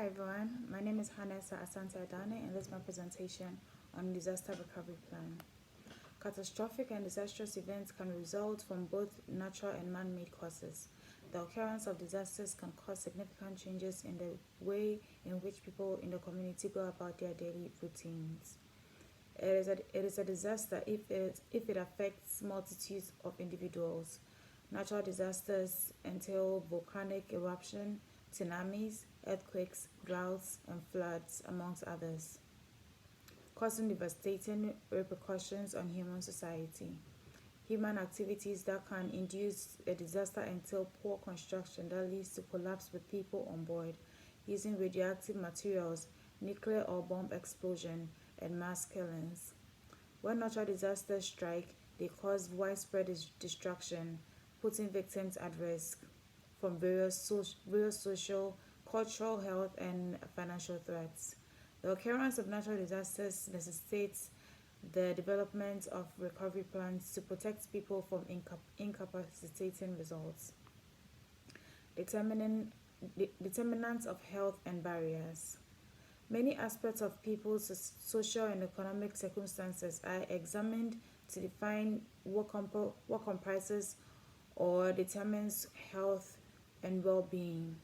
Hi everyone, my name is Hanessa Asante Adane and this is my presentation on disaster recovery plan. Catastrophic and disastrous events can result from both natural and man-made causes. The occurrence of disasters can cause significant changes in the way in which people in the community go about their daily routines. It is a disaster if it affects multitudes of individuals. Natural disasters entail volcanic eruption, tsunamis, earthquakes, droughts, and floods, amongst others, causing devastating repercussions on human society. Human activities that can induce a disaster entail poor construction that leads to collapse with people on board, using radioactive materials, nuclear or bomb explosion, and mass killings. When natural disasters strike, they cause widespread destruction, putting victims at risk from various social, cultural, health, and financial threats. The occurrence of natural disasters necessitates the development of recovery plans to protect people from incapacitating results. Determining, Determinants of health and barriers. Many aspects of people's social and economic circumstances are examined to define what comprises or determines health and well-being.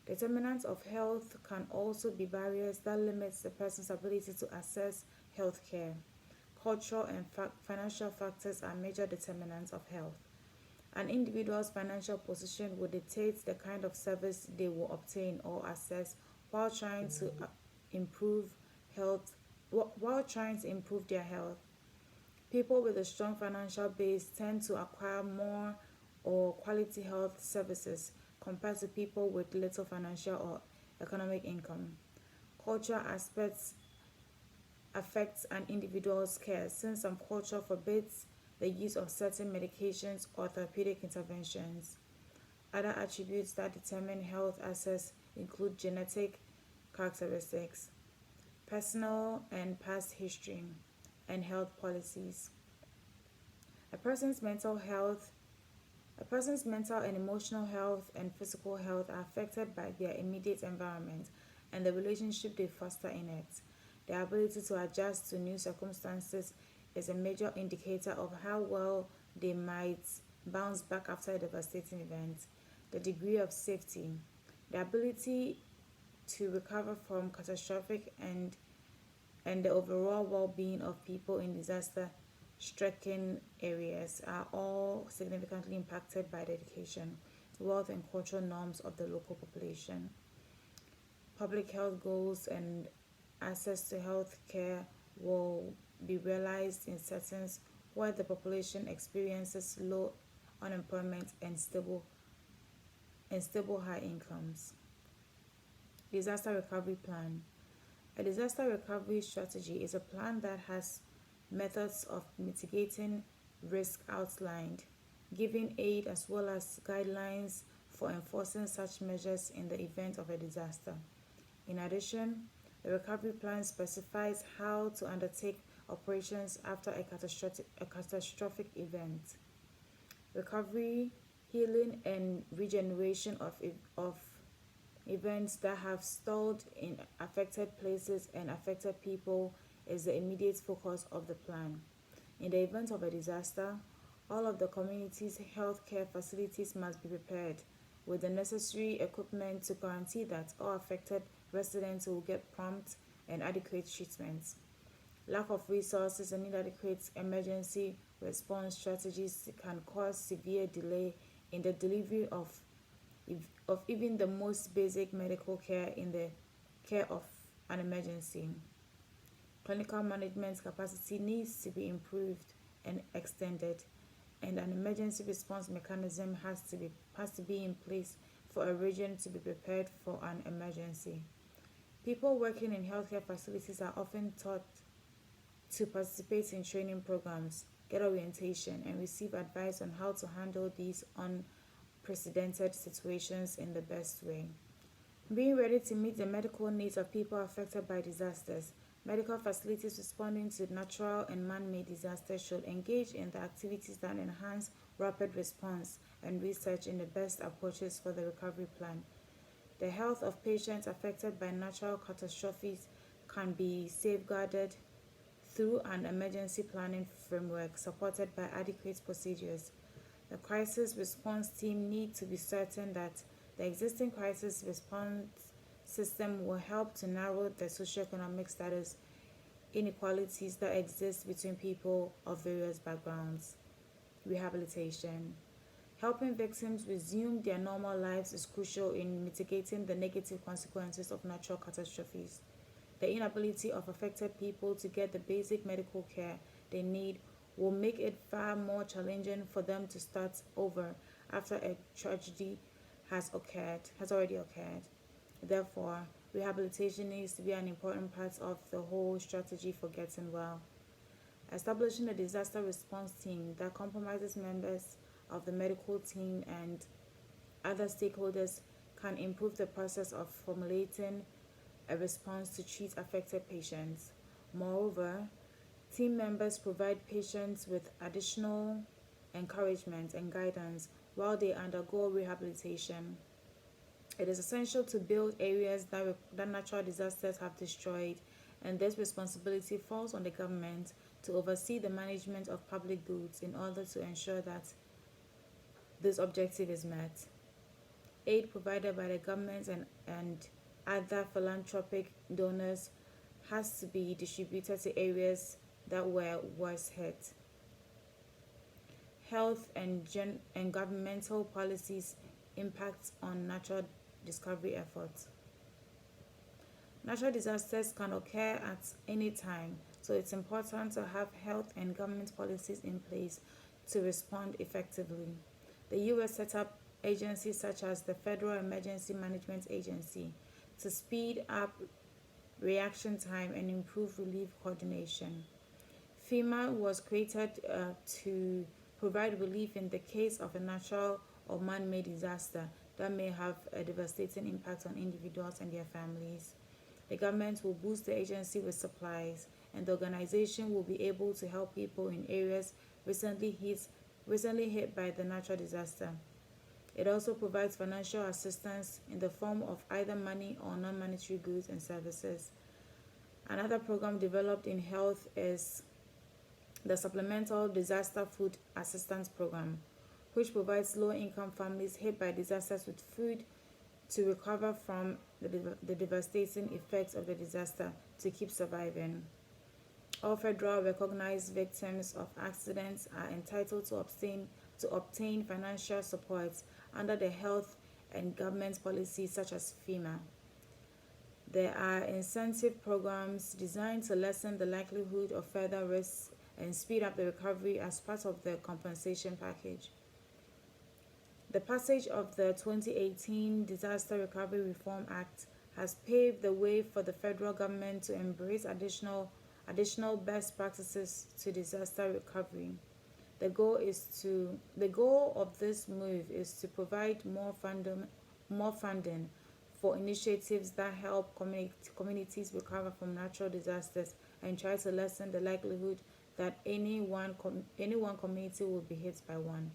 Determinants of health can also be barriers that limit the person's ability to access health care. Cultural and financial factors are major determinants of health. An individual's financial position will dictate the kind of service they will obtain or access while trying to improve health while trying to improve their health. People with a strong financial base tend to acquire more or quality health services compared to people with little financial or economic income. Cultural aspects affect an individual's care since some culture forbids the use of certain medications or therapeutic interventions. Other attributes that determine health access include genetic characteristics, personal and past history, and health policies. A person's mental health A person's mental and emotional health and physical health are affected by their immediate environment and the relationship they foster in it. Their ability to adjust to new circumstances is a major indicator of how well they might bounce back after a devastating event. The degree of safety, the ability to recover from catastrophic and the overall well-being of people in disaster-stricken areas are all significantly impacted by the education, wealth, and cultural norms of the local population. Public health goals and access to health care will be realized in settings where the population experiences low unemployment and stable high incomes. Disaster recovery plan. A disaster recovery strategy is a plan that has methods of mitigating risk outlined, giving aid as well as guidelines for enforcing such measures in the event of a disaster. In addition, the recovery plan specifies how to undertake operations after a catastrophic event. Recovery, healing, and regeneration of events that have stalled in affected places and affected people is the immediate focus of the plan. In the event of a disaster, all of the community's healthcare facilities must be prepared with the necessary equipment to guarantee that all affected residents will get prompt and adequate treatment. Lack of resources and inadequate emergency response strategies can cause severe delay in the delivery of even the most basic medical care in the care of an emergency. Clinical management capacity needs to be improved and extended, and an emergency response mechanism has to be in place for a region to be prepared for an emergency. People working in healthcare facilities are often taught to participate in training programs, get orientation, and receive advice on how to handle these unprecedented situations in the best way. Being ready to meet the medical needs of people affected by disasters. Medical facilities responding to natural and man-made disasters should engage in the activities that enhance rapid response and research in the best approaches for the recovery plan. The health of patients affected by natural catastrophes can be safeguarded through an emergency planning framework supported by adequate procedures. The crisis response team need to be certain that the existing crisis response system will help to narrow the socioeconomic status inequalities that exist between people of various backgrounds. Rehabilitation. Helping victims resume their normal lives is crucial in mitigating the negative consequences of natural catastrophes. The inability of affected people to get the basic medical care they need will make it far more challenging for them to start over after a tragedy has already occurred. Therefore, rehabilitation needs to be an important part of the whole strategy for getting well. Establishing a disaster response team that compromises members of the medical team and other stakeholders can improve the process of formulating a response to treat affected patients. Moreover, team members provide patients with additional encouragement and guidance while they undergo rehabilitation. It is essential to build areas that natural disasters have destroyed, and this responsibility falls on the government to oversee the management of public goods in order to ensure that this objective is met. Aid provided by the government and other philanthropic donors has to be distributed to areas that were worse hit. Health and governmental policies impact on natural discovery efforts. Natural disasters can occur at any time, so it's important to have health and government policies in place to respond effectively. The U.S. set up agencies such as the Federal Emergency Management Agency to speed up reaction time and improve relief coordination. FEMA was created to provide relief in the case of a natural or man-made disaster that may have a devastating impact on individuals and their families. The government will boost the agency with supplies, and the organization will be able to help people in areas recently hit by the natural disaster. It also provides financial assistance in the form of either money or non-monetary goods and services. Another program developed in health is the Supplemental Disaster Food Assistance Program, which provides low-income families hit by disasters with food to recover from the devastating effects of the disaster to keep surviving. All federal recognized victims of accidents are entitled to obtain financial support under the health and government policies such as FEMA. There are incentive programs designed to lessen the likelihood of further risks and speed up the recovery as part of the compensation package. The passage of the 2018 Disaster Recovery Reform Act has paved the way for the federal government to embrace additional best practices to disaster recovery. The goal of this move is to provide more funding for initiatives that help communities recover from natural disasters and try to lessen the likelihood that any one community will be hit by one.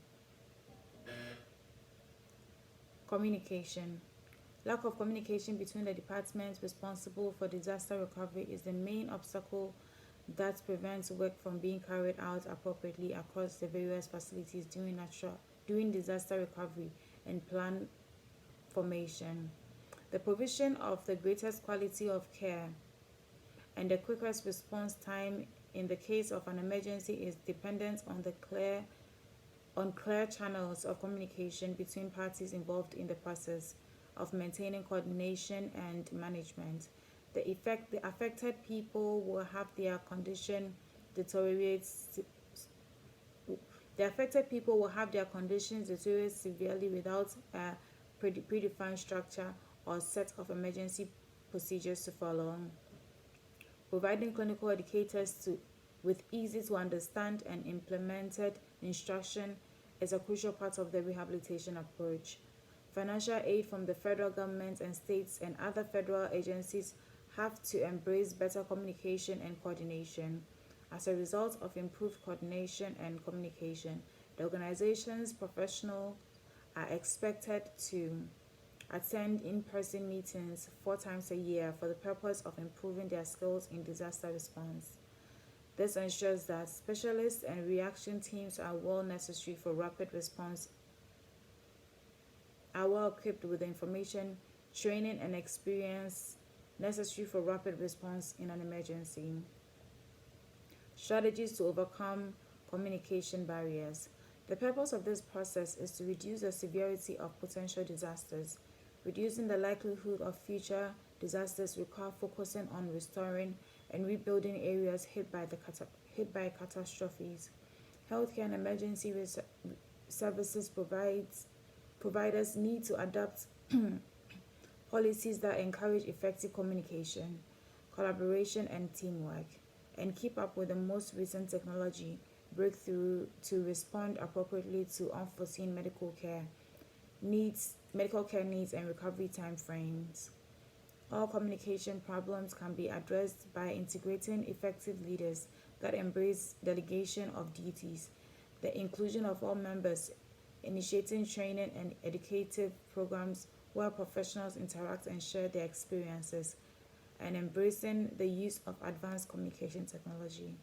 Communication. Lack of communication between the departments responsible for disaster recovery is the main obstacle that prevents work from being carried out appropriately across the various facilities during disaster recovery and plan formation. The provision of the greatest quality of care and the quickest response time in the case of an emergency is dependent on clear channels of communication between parties involved in the process of maintaining coordination and management. The affected people will have their condition deteriorate severely without a predefined structure or set of emergency procedures to follow. Providing clinical educators with easy to understand and implemented instruction is a crucial part of the rehabilitation approach. Financial aid from the federal government and states and other federal agencies have to embrace better communication and coordination. As a result of improved coordination and communication, the organization's professionals are expected to attend in-person meetings 4 times a year for the purpose of improving their skills in disaster response. This ensures that specialists and reaction teams are well equipped with the information, training, and experience necessary for rapid response in an emergency. Strategies to overcome communication barriers. The purpose of this process is to reduce the severity of potential disasters. Reducing the likelihood of future disasters require focusing on restoring and rebuilding areas hit by catastrophes. Healthcare and emergency services providers need to adapt policies that encourage effective communication, collaboration, and teamwork, and keep up with the most recent technology breakthrough to respond appropriately to unforeseen medical care needs, and recovery time frames. All communication problems can be addressed by integrating effective leaders that embrace delegation of duties, the inclusion of all members, initiating training and educative programs where professionals interact and share their experiences, and embracing the use of advanced communication technology.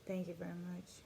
Thank you very much.